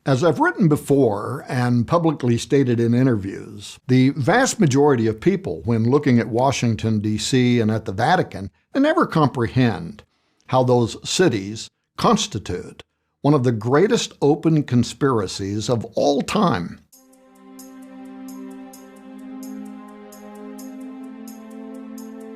As I've written before and publicly stated in interviews, the vast majority of people, when looking at Washington, D.C. and at the Vatican, they never comprehend how those cities constitute one of the greatest open conspiracies of all time.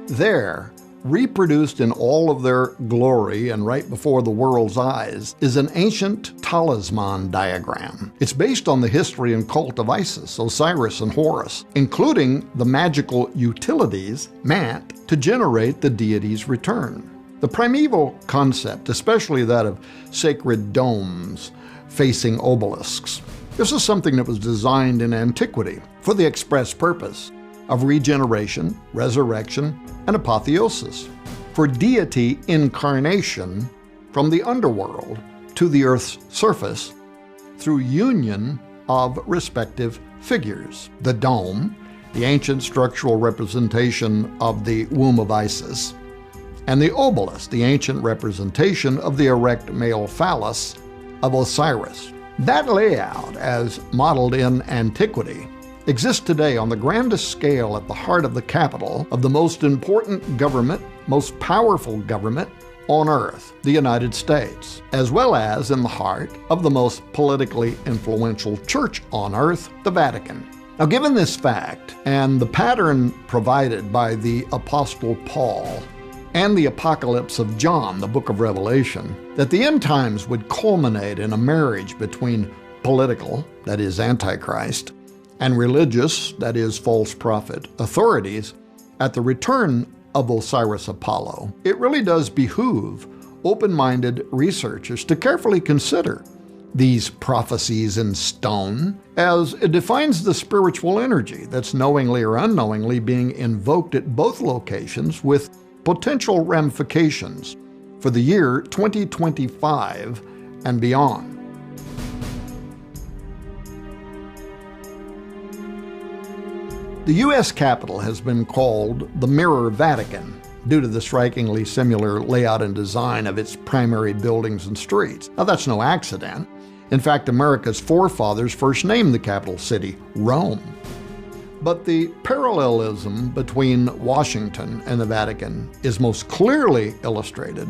There, reproduced in all of their glory and right before the world's eyes, is an ancient talisman diagram. It's based on the history and cult of Isis, Osiris, and Horus, including the magical utilities meant to generate the deity's return. The primeval concept, especially that of sacred domes facing obelisks, this is something that was designed in antiquity for the express purpose of regeneration, resurrection, and apotheosis, for deity incarnation from the underworld to the earth's surface through union of respective figures. The dome, the ancient structural representation of the womb of Isis, and the obelisk, the ancient representation of the erect male phallus of Osiris. That layout, as modeled in antiquity, exists today on the grandest scale at the heart of the capital of the most important government, most powerful government on earth, the United States, as well as in the heart of the most politically influential church on earth, the Vatican. Now, given this fact and the pattern provided by the Apostle Paul and the Apocalypse of John, the book of Revelation, that the end times would culminate in a marriage between political, that is Antichrist, and religious, that is false prophet, authorities at the return of Osiris Apollo, it really does behoove open-minded researchers to carefully consider these prophecies in stone, as it defines the spiritual energy that's knowingly or unknowingly being invoked at both locations with potential ramifications for the year 2025 and beyond. The U.S. Capitol has been called the Mirror Vatican due to the strikingly similar layout and design of its primary buildings and streets. Now, that's no accident. In fact, America's forefathers first named the capital city Rome. But the parallelism between Washington and the Vatican is most clearly illustrated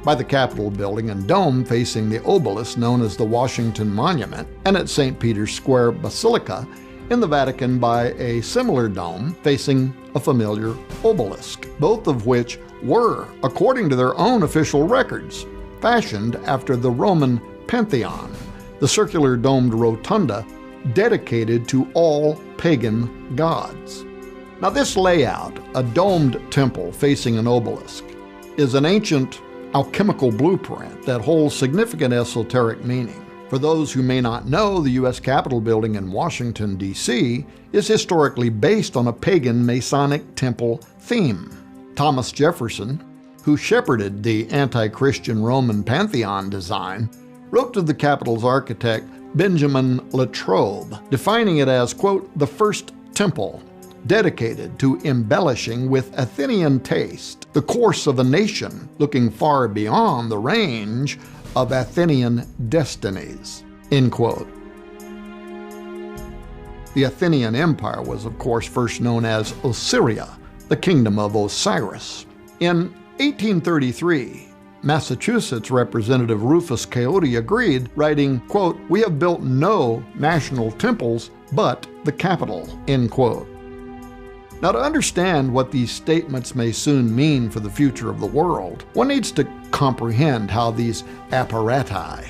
by the Capitol building and dome facing the obelisk known as the Washington Monument, and at St. Peter's Square Basilica in the Vatican by a similar dome facing a familiar obelisk, both of which were, according to their own official records, fashioned after the Roman Pantheon, the circular domed rotunda dedicated to all pagan gods. Now, this layout, a domed temple facing an obelisk, is an ancient alchemical blueprint that holds significant esoteric meaning. For those who may not know, the U.S. Capitol building in Washington, D.C. is historically based on a pagan Masonic temple theme. Thomas Jefferson, who shepherded the anti-Christian Roman Pantheon design, wrote to the Capitol's architect Benjamin Latrobe, defining it as, quote, the first temple dedicated to embellishing with Athenian taste the course of a nation looking far beyond the range of Athenian destinies, end quote. The Athenian Empire was, of course, first known as Ossyria, the kingdom of Osiris. In 1833, Massachusetts Representative Rufus Coyote agreed, writing, quote, we have built no national temples but the Capitol, end quote. Now, to understand what these statements may soon mean for the future of the world, one needs to comprehend how these apparati,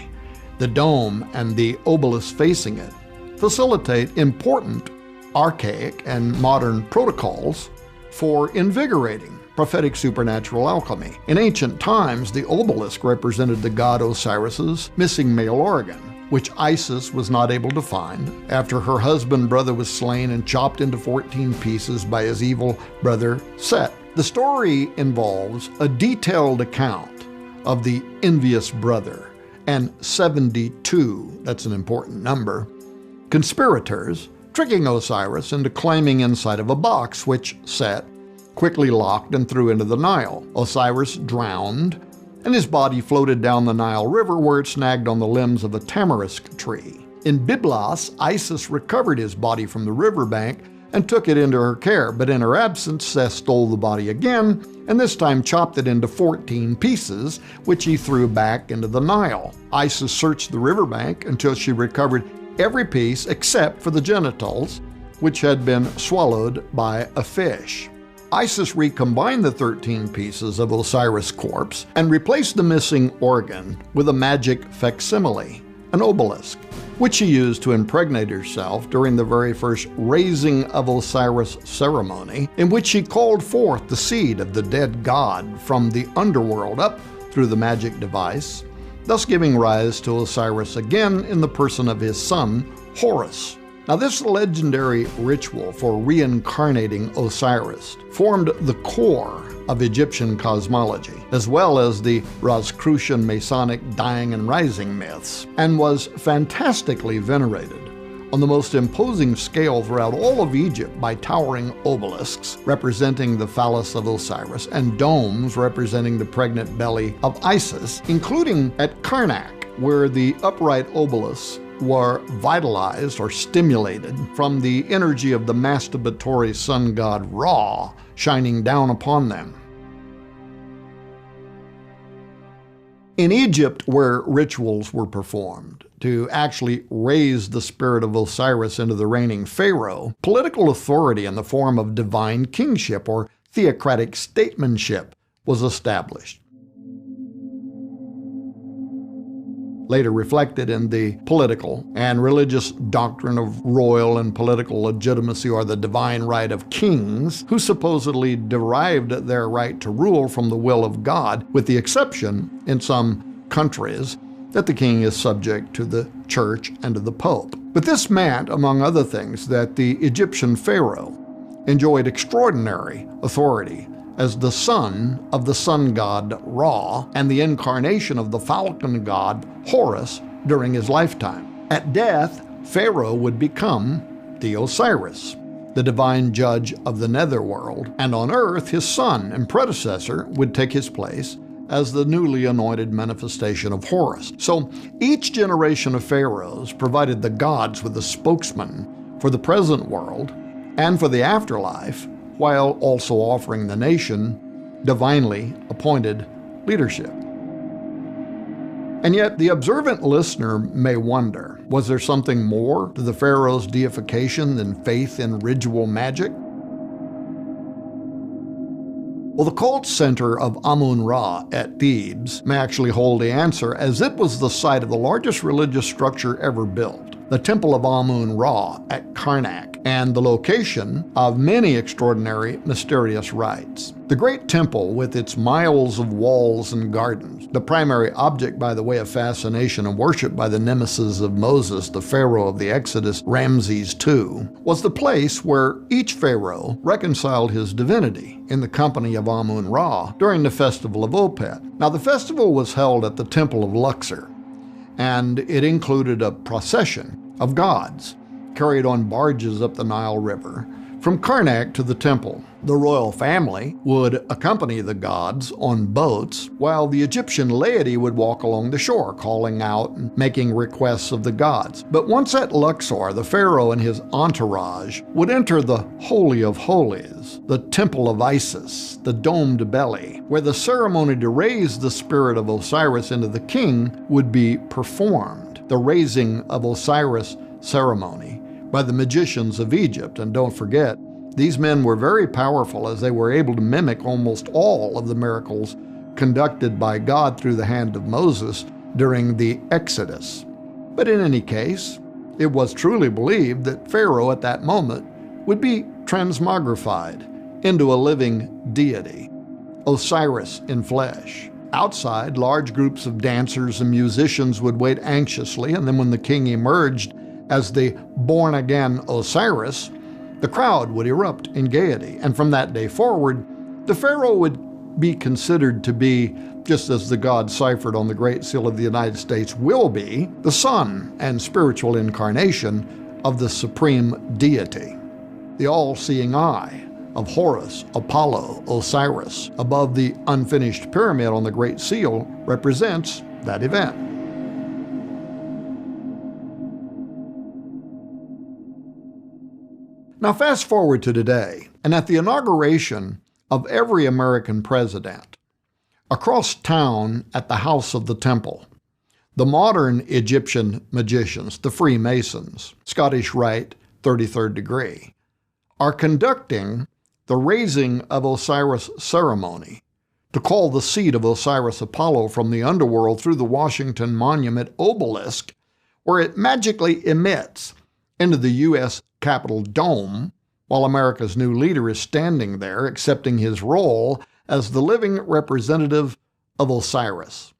the dome and the obelisk facing it, facilitate important archaic and modern protocols for invigorating prophetic supernatural alchemy. In ancient times, the obelisk represented the god Osiris's missing male organ, which Isis was not able to find after her husband brother was slain and chopped into 14 pieces by his evil brother Set. The story involves a detailed account of the envious brother and 72, that's an important number, conspirators tricking Osiris into climbing inside of a box, which Set quickly locked and threw into the Nile. Osiris drowned, and his body floated down the Nile River where it snagged on the limbs of a tamarisk tree. In Byblos, Isis recovered his body from the riverbank and took it into her care, but in her absence, Seth stole the body again, and this time chopped it into 14 pieces, which he threw back into the Nile. Isis searched the riverbank until she recovered every piece except for the genitals, which had been swallowed by a fish. Isis recombined the 13 pieces of Osiris' corpse and replaced the missing organ with a magic facsimile, an obelisk, which she used to impregnate herself during the very first raising of Osiris ceremony, in which she called forth the seed of the dead god from the underworld up through the magic device, thus giving rise to Osiris again in the person of his son, Horus. Now, this legendary ritual for reincarnating Osiris formed the core of Egyptian cosmology, as well as the Rosicrucian Masonic dying and rising myths, and was fantastically venerated on the most imposing scale throughout all of Egypt by towering obelisks representing the phallus of Osiris and domes representing the pregnant belly of Isis, including at Karnak, where the upright obelisks were vitalized or stimulated from the energy of the masturbatory sun god Ra shining down upon them. In Egypt, where rituals were performed to actually raise the spirit of Osiris into the reigning pharaoh, political authority in the form of divine kingship or theocratic statesmanship was established, later reflected in the political and religious doctrine of royal and political legitimacy, or the divine right of kings, who supposedly derived their right to rule from the will of God, with the exception, in some countries, that the king is subject to the church and to the pope. But this meant, among other things, that the Egyptian pharaoh enjoyed extraordinary authority as the son of the sun god Ra and the incarnation of the falcon god Horus during his lifetime. At death, Pharaoh would become the Osiris, the divine judge of the netherworld, and on earth his son and predecessor would take his place as the newly anointed manifestation of Horus. So each generation of pharaohs provided the gods with a spokesman for the present world and for the afterlife, while also offering the nation divinely appointed leadership. And yet, the observant listener may wonder, was there something more to the pharaoh's deification than faith in ritual magic? Well, the cult center of Amun-Ra at Thebes may actually hold the answer, as it was the site of the largest religious structure ever built, the Temple of Amun-Ra at Karnak, and the location of many extraordinary, mysterious rites. The great temple, with its miles of walls and gardens, the primary object by the way of fascination and worship by the nemesis of Moses, the pharaoh of the Exodus, Ramses II, was the place where each pharaoh reconciled his divinity in the company of Amun-Ra during the festival of Opet. Now, the festival was held at the Temple of Luxor, and it included a procession of gods carried on barges up the Nile River from Karnak to the temple. The royal family would accompany the gods on boats, while the Egyptian laity would walk along the shore, calling out and making requests of the gods. But once at Luxor, the pharaoh and his entourage would enter the Holy of Holies, the Temple of Isis, the domed belly, where the ceremony to raise the spirit of Osiris into the king would be performed, the raising of Osiris ceremony, by the magicians of Egypt. And don't forget, these men were very powerful, as they were able to mimic almost all of the miracles conducted by God through the hand of Moses during the Exodus. But in any case, it was truly believed that Pharaoh at that moment would be transmogrified into a living deity, Osiris in flesh. Outside, large groups of dancers and musicians would wait anxiously, and then when the king emerged as the born-again Osiris, the crowd would erupt in gaiety. And from that day forward, the pharaoh would be considered to be, just as the God ciphered on the Great Seal of the United States will be, the son and spiritual incarnation of the supreme deity, the all-seeing eye of Horus, Apollo, Osiris above the unfinished pyramid on the Great Seal represents that event. Now fast forward to today, and at the inauguration of every American president, across town at the House of the Temple, the modern Egyptian magicians, the Freemasons, Scottish Rite, 33rd degree, are conducting the raising of Osiris ceremony to call the seat of Osiris Apollo from the underworld through the Washington Monument obelisk, where it magically emits into the U.S. Capitol dome while America's new leader is standing there accepting his role as the living representative of Osiris.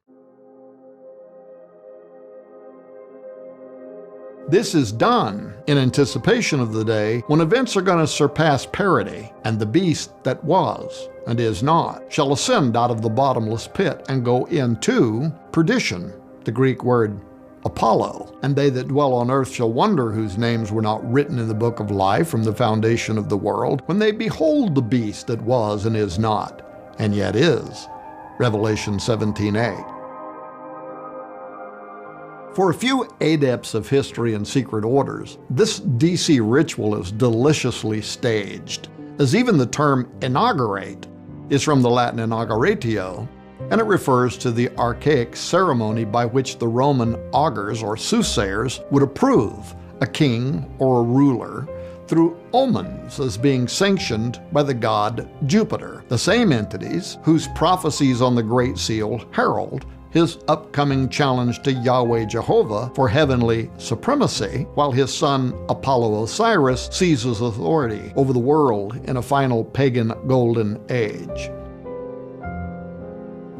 This is done in anticipation of the day when events are going to surpass parity, and the beast that was and is not shall ascend out of the bottomless pit and go into perdition, the Greek word Apollo. And they that dwell on earth shall wonder whose names were not written in the book of life from the foundation of the world, when they behold the beast that was and is not, and yet is. Revelation 17:8. For a few adepts of history and secret orders, this DC ritual is deliciously staged, as even the term inaugurate is from the Latin inauguratio, and it refers to the archaic ceremony by which the Roman augurs or soothsayers would approve a king or a ruler through omens as being sanctioned by the god Jupiter, the same entities whose prophecies on the Great Seal herald his upcoming challenge to Yahweh Jehovah for heavenly supremacy, while his son Apollo Osiris seizes authority over the world in a final pagan golden age.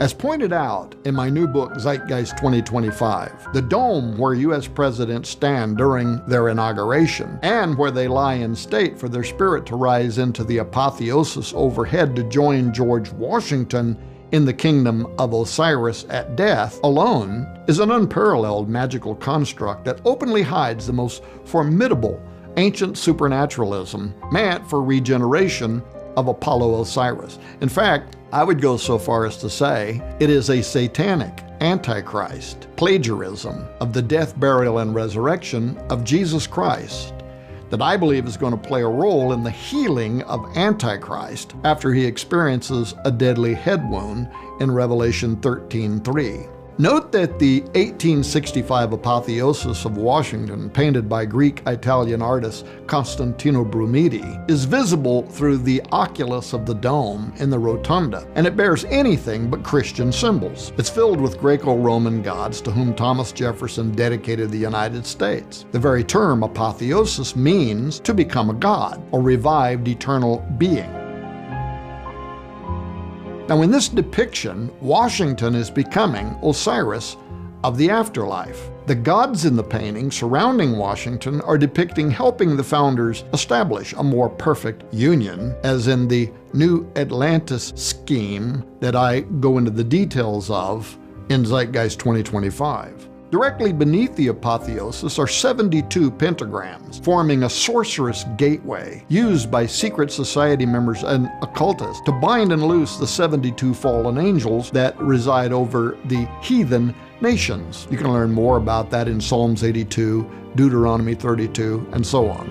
As pointed out in my new book, Zeitgeist 2025, the dome where U.S. presidents stand during their inauguration and where they lie in state for their spirit to rise into the apotheosis overhead to join George Washington in the kingdom of Osiris at death alone is an unparalleled magical construct that openly hides the most formidable ancient supernaturalism meant for regeneration of Apollo Osiris. In fact, I would go so far as to say it is a satanic antichrist plagiarism of the death, burial, and resurrection of Jesus Christ that I believe is going to play a role in the healing of Antichrist after he experiences a deadly head wound in Revelation 13:3. Note that the 1865 apotheosis of Washington, painted by Greek-Italian artist Constantino Brumidi, is visible through the oculus of the dome in the rotunda, and it bears anything but Christian symbols. It's filled with Greco-Roman gods to whom Thomas Jefferson dedicated the United States. The very term apotheosis means to become a god, or revived eternal being. Now, in this depiction, Washington is becoming Osiris of the afterlife. The gods in the painting surrounding Washington are depicting helping the founders establish a more perfect union, as in the New Atlantis scheme that I go into the details of in Zeitgeist 2025. Directly beneath the apotheosis are 72 pentagrams, forming a sorcerous gateway used by secret society members and occultists to bind and loose the 72 fallen angels that reside over the heathen nations. You can learn more about that in Psalms 82, Deuteronomy 32, and so on.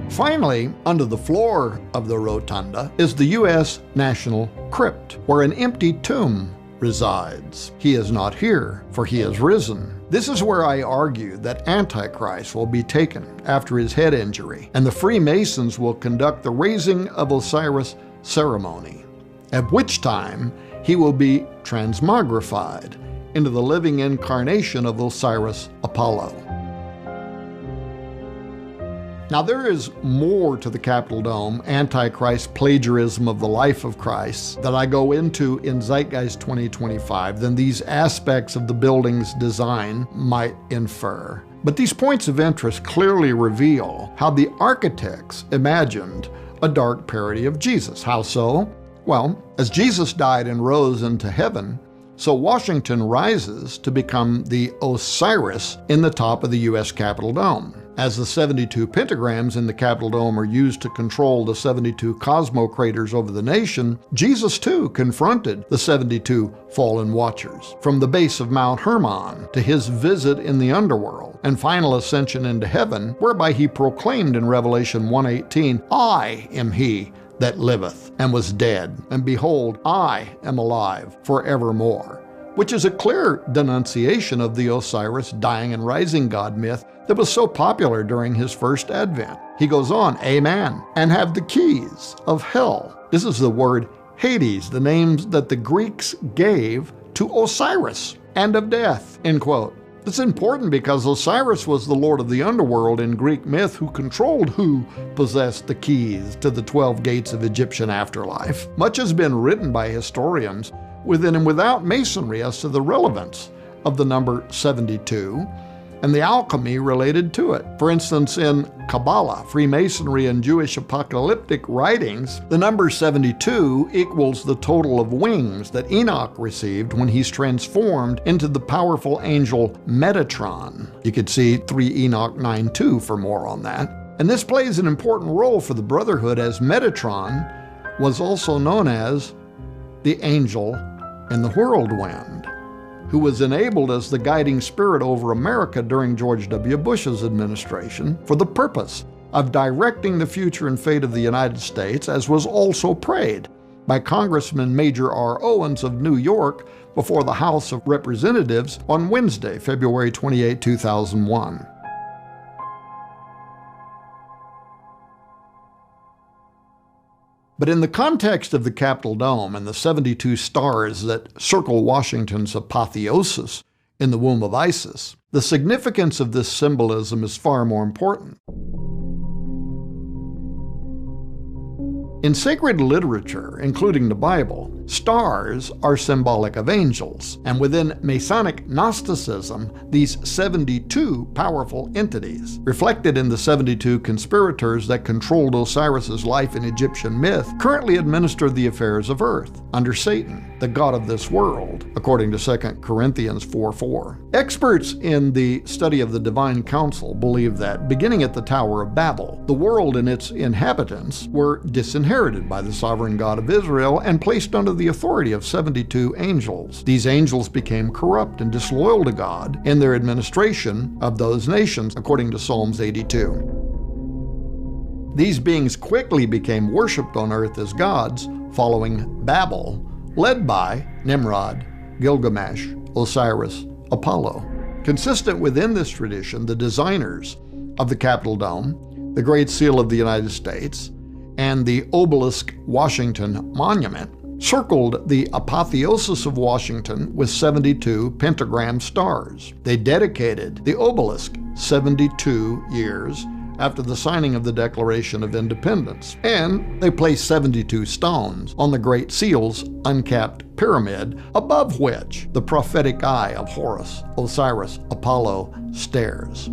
Finally, under the floor of the rotunda is the U.S. National Crypt, where an empty tomb resides. He is not here, for he is risen. This is where I argue that Antichrist will be taken after his head injury, and the Freemasons will conduct the raising of Osiris ceremony, at which time he will be transmogrified into the living incarnation of Osiris Apollo. Now, there is more to the Capitol Dome, Antichrist plagiarism of the life of Christ, that I go into in Zeitgeist 2025 than these aspects of the building's design might infer. But these points of interest clearly reveal how the architects imagined a dark parody of Jesus. How so? Well, as Jesus died and rose into heaven, so Washington rises to become the Osiris in the top of the U.S. Capitol Dome. As the 72 pentagrams in the Capitol Dome are used to control the 72 cosmocrators over the nation, Jesus too confronted the 72 fallen watchers, from the base of Mount Hermon to his visit in the underworld and final ascension into heaven, whereby he proclaimed in Revelation 1:18, "I am he that liveth and was dead, and behold, I am alive forevermore," which is a clear denunciation of the Osiris dying and rising god myth that was so popular during his first advent. He goes on, "Amen, and have the keys of hell." This is the word Hades, the names that the Greeks gave to Osiris, and of death, end quote. It's important because Osiris was the lord of the underworld in Greek myth who controlled who possessed the keys to the 12 gates of Egyptian afterlife. Much has been written by historians within and without Masonry as to the relevance of the number 72 and the alchemy related to it. For instance, in Kabbalah, Freemasonry, and Jewish apocalyptic writings, the number 72 equals the total of wings that Enoch received when he's transformed into the powerful angel Metatron. You could see 3 Enoch 9:2 for more on that. And this plays an important role for the Brotherhood, as Metatron was also known as the angel in the whirlwind, who was enabled as the guiding spirit over America during George W. Bush's administration for the purpose of directing the future and fate of the United States, as was also prayed by Congressman Major R. Owens of New York before the House of Representatives on Wednesday, February 28, 2001. But in the context of the Capitol Dome and the 72 stars that circle Washington's apotheosis in the womb of Isis, the significance of this symbolism is far more important. In sacred literature, including the Bible, stars are symbolic of angels, and within Masonic Gnosticism, these 72 powerful entities, reflected in the 72 conspirators that controlled Osiris's life in Egyptian myth, currently administer the affairs of earth under Satan, the god of this world, according to 2 Corinthians 4:4. Experts in the study of the divine council believe that, beginning at the Tower of Babel, the world and its inhabitants were disinherited by the sovereign God of Israel and placed under the authority of 72 angels. These angels became corrupt and disloyal to God in their administration of those nations, according to Psalms 82. These beings quickly became worshipped on earth as gods following Babel, led by Nimrod, Gilgamesh, Osiris, Apollo. Consistent within this tradition, the designers of the Capitol Dome, the Great Seal of the United States, and the Obelisk Washington Monument circled the apotheosis of Washington with 72 pentagram stars. They dedicated the obelisk 72 years after the signing of the Declaration of Independence, and they placed 72 stones on the Great Seal's uncapped pyramid, above which the prophetic eye of Horus, Osiris, Apollo stares.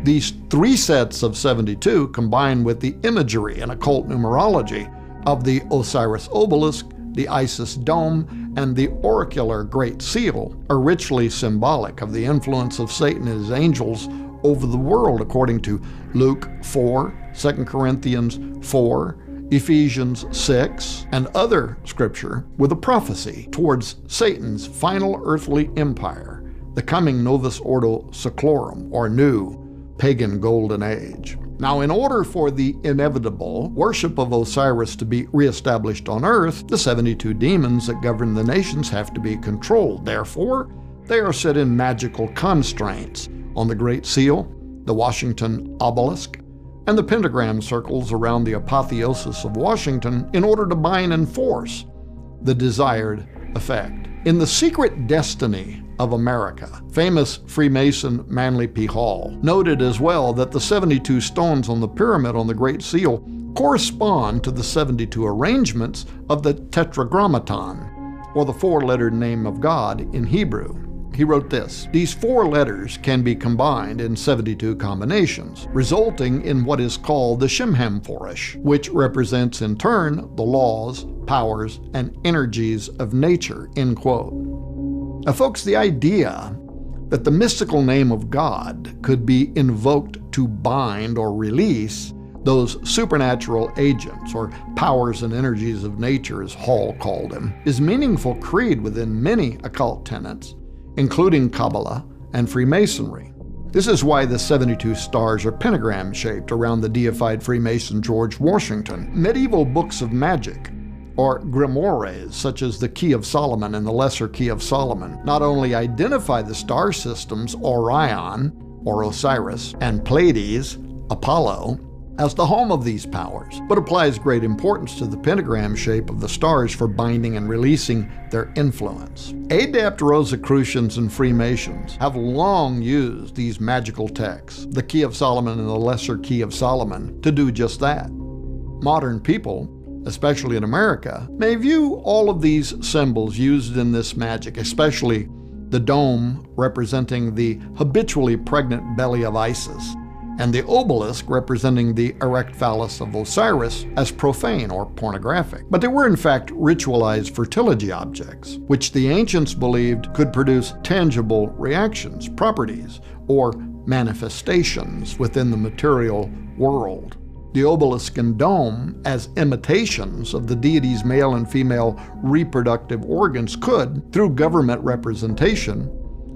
These 3 sets of 72, combined with the imagery and occult numerology of the Osiris obelisk, the Isis dome, and the oracular Great Seal, are richly symbolic of the influence of Satan and his angels over the world, according to Luke 4, 2 Corinthians 4, Ephesians 6, and other scripture, with a prophecy towards Satan's final earthly empire, the coming Novus Ordo Seclorum, or new pagan golden age. Now, in order for the inevitable worship of Osiris to be reestablished on earth, the 72 demons that govern the nations have to be controlled. Therefore, they are set in magical constraints on the Great Seal, the Washington obelisk, and the pentagram circles around the apotheosis of Washington in order to bind and force the desired effect. In The Secret Destiny of America, famous Freemason Manly P. Hall noted as well that the 72 stones on the pyramid on the Great Seal correspond to the 72 arrangements of the Tetragrammaton, or the 4-lettered name of God in Hebrew. He wrote this: "These 4 letters can be combined in 72 combinations, resulting in what is called the Shemhamphorash, which represents in turn the laws, powers, and energies of nature," end quote. Now, folks, the idea that the mystical name of God could be invoked to bind or release those supernatural agents, or powers and energies of nature, as Hall called them, is meaningful creed within many occult tenets, including Kabbalah and Freemasonry. This is why the 72 stars are pentagram-shaped around the deified Freemason George Washington. Medieval books of magic, or grimoires such as the Key of Solomon and the Lesser Key of Solomon, not only identify the star systems Orion, or Osiris, and Pleiades, Apollo, as the home of these powers, but applies great importance to the pentagram shape of the stars for binding and releasing their influence. Adept Rosicrucians and Freemasons have long used these magical texts, the Key of Solomon and the Lesser Key of Solomon, to do just that. Modern people, especially in America, may view all of these symbols used in this magic, especially the dome representing the habitually pregnant belly of Isis, and the obelisk representing the erect phallus of Osiris, as profane or pornographic. But they were in fact ritualized fertility objects, which the ancients believed could produce tangible reactions, properties, or manifestations within the material world. The obelisk and dome, as imitations of the deity's male and female reproductive organs, could, through government representation,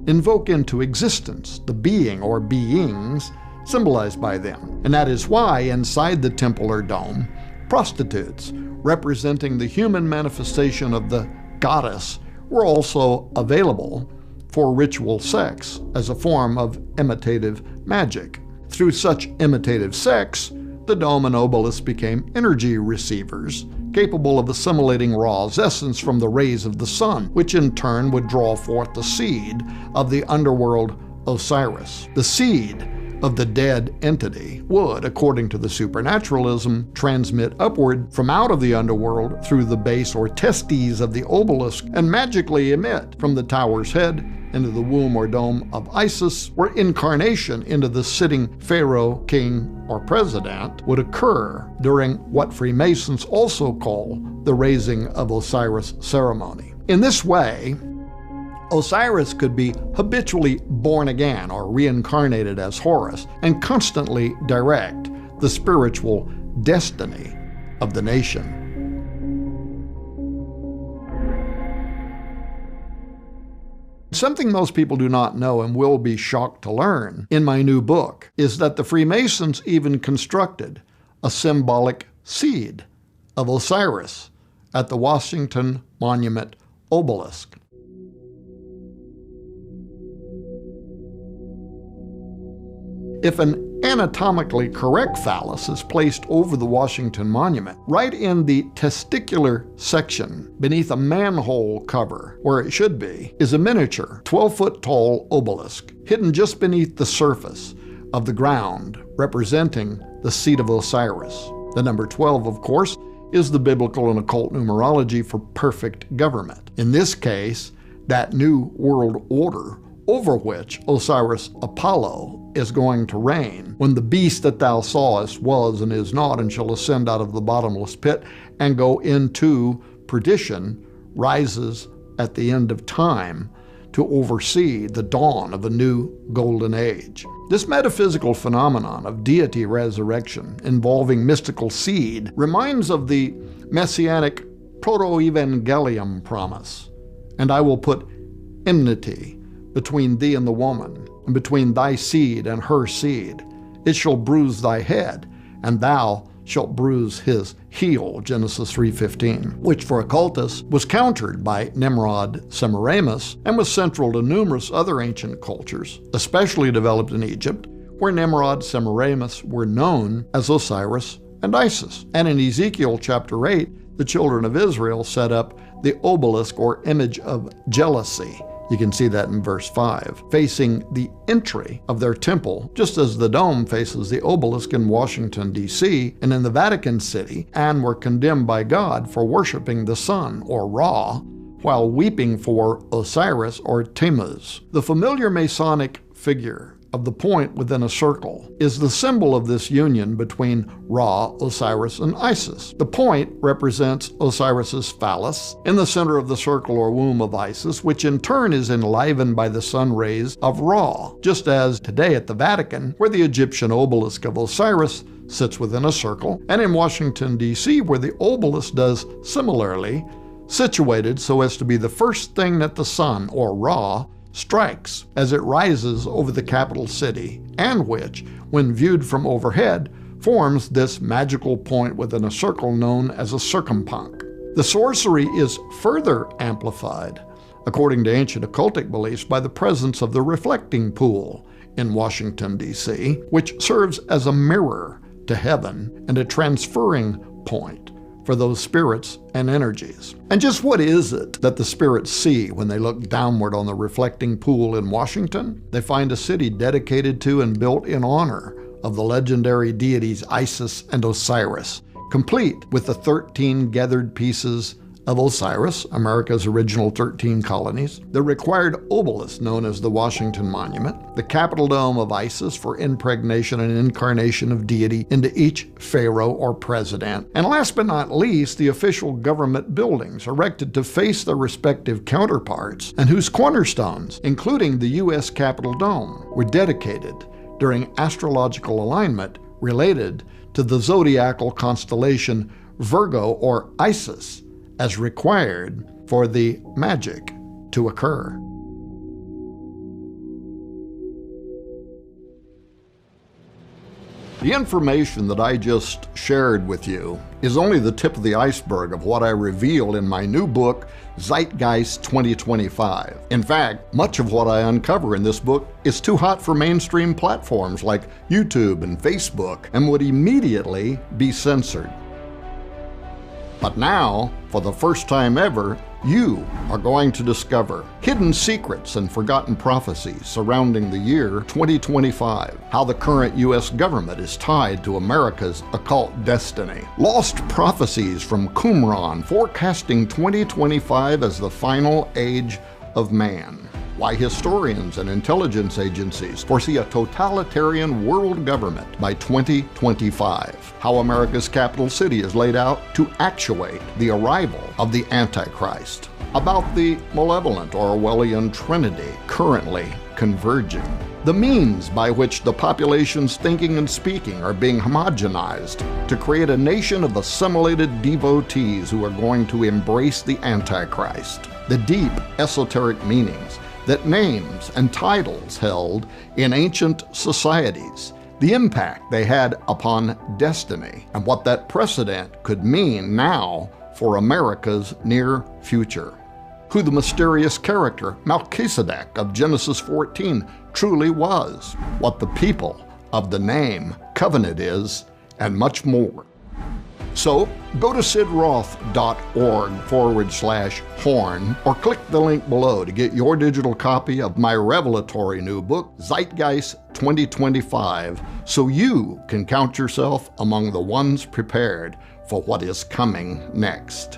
invoke into existence the being or beings symbolized by them. And that is why inside the temple or dome, prostitutes representing the human manifestation of the goddess were also available for ritual sex as a form of imitative magic. Through such imitative sex, the dome and obelisk became energy receivers, capable of assimilating raw essence from the rays of the sun, which in turn would draw forth the seed of the underworld Osiris. The seed of the dead entity would, according to the supernaturalism, transmit upward from out of the underworld through the base or testes of the obelisk and magically emit from the tower's head into the womb or dome of Isis, where incarnation into the sitting pharaoh, king, or president would occur during what Freemasons also call the raising of Osiris ceremony. In this way, Osiris could be habitually born again or reincarnated as Horus and constantly direct the spiritual destiny of the nation. Something most people do not know and will be shocked to learn in my new book is that the Freemasons even constructed a symbolic seed of Osiris at the Washington Monument obelisk. If an anatomically correct phallus is placed over the Washington Monument, right in the testicular section beneath a manhole cover, where it should be, is a miniature 12-foot tall obelisk hidden just beneath the surface of the ground, representing the seat of Osiris. The number 12, of course, is the biblical and occult numerology for perfect government. In this case, that new world order over which Osiris Apollo is going to reign, when the beast that thou sawest was and is not, and shall ascend out of the bottomless pit and go into perdition, rises at the end of time to oversee the dawn of a new golden age. This metaphysical phenomenon of deity resurrection involving mystical seed reminds of the messianic proto-evangelium promise, "And I will put enmity between thee and the woman, and between thy seed and her seed. It shall bruise thy head, and thou shalt bruise his heel," Genesis 3:15, which for occultists was countered by Nimrod Semiramis and was central to numerous other ancient cultures, especially developed in Egypt, where Nimrod Semiramis were known as Osiris and Isis. And in Ezekiel chapter 8, the children of Israel set up the obelisk or image of jealousy. You can see that in verse 5, facing the entry of their temple, just as the dome faces the obelisk in Washington, D.C., and in the Vatican City, and were condemned by God for worshiping the sun, or Ra, while weeping for Osiris or Tammuz. The familiar Masonic figure of the point within a circle is the symbol of this union between Ra, Osiris, and Isis. The point represents Osiris's phallus in the center of the circle or womb of Isis, which in turn is enlivened by the sun rays of Ra, just as today at the Vatican, where the Egyptian obelisk of Osiris sits within a circle, and in Washington, D.C., where the obelisk does similarly, situated so as to be the first thing that the sun, or Ra, strikes as it rises over the capital city, and which, when viewed from overhead, forms this magical point within a circle known as a circumpunct. The sorcery is further amplified, according to ancient occultic beliefs, by the presence of the reflecting pool in Washington, D.C., which serves as a mirror to heaven and a transferring point for those spirits and energies. And just what is it that the spirits see when they look downward on the reflecting pool in Washington? They find a city dedicated to and built in honor of the legendary deities Isis and Osiris, complete with the 13 gathered pieces of Osiris, America's original 13 colonies, the required obelisk known as the Washington Monument, the Capitol Dome of Isis for impregnation and incarnation of deity into each pharaoh or president, and last but not least, the official government buildings erected to face their respective counterparts and whose cornerstones, including the U.S. Capitol Dome, were dedicated during astrological alignment related to the zodiacal constellation Virgo or Isis, as required for the magic to occur. The information that I just shared with you is only the tip of the iceberg of what I reveal in my new book, Zeitgeist 2025. In fact, much of what I uncover in this book is too hot for mainstream platforms like YouTube and Facebook and would immediately be censored. But now, for the first time ever, you are going to discover hidden secrets and forgotten prophecies surrounding the year 2025, how the current U.S. government is tied to America's occult destiny, lost prophecies from Qumran forecasting 2025 as the final age of man, why historians and intelligence agencies foresee a totalitarian world government by 2025, how America's capital city is laid out to actuate the arrival of the Antichrist, about the malevolent Orwellian trinity currently converging, the means by which the population's thinking and speaking are being homogenized to create a nation of assimilated devotees who are going to embrace the Antichrist, the deep esoteric meanings that names and titles held in ancient societies, the impact they had upon destiny, and what that precedent could mean now for America's near future. Who the mysterious character Melchizedek of Genesis 14 truly was, what the people of the name covenant is, and much more. So go to sidroth.org/horn or click the link below to get your digital copy of my revelatory new book, Zeitgeist 2025, so you can count yourself among the ones prepared for what is coming next.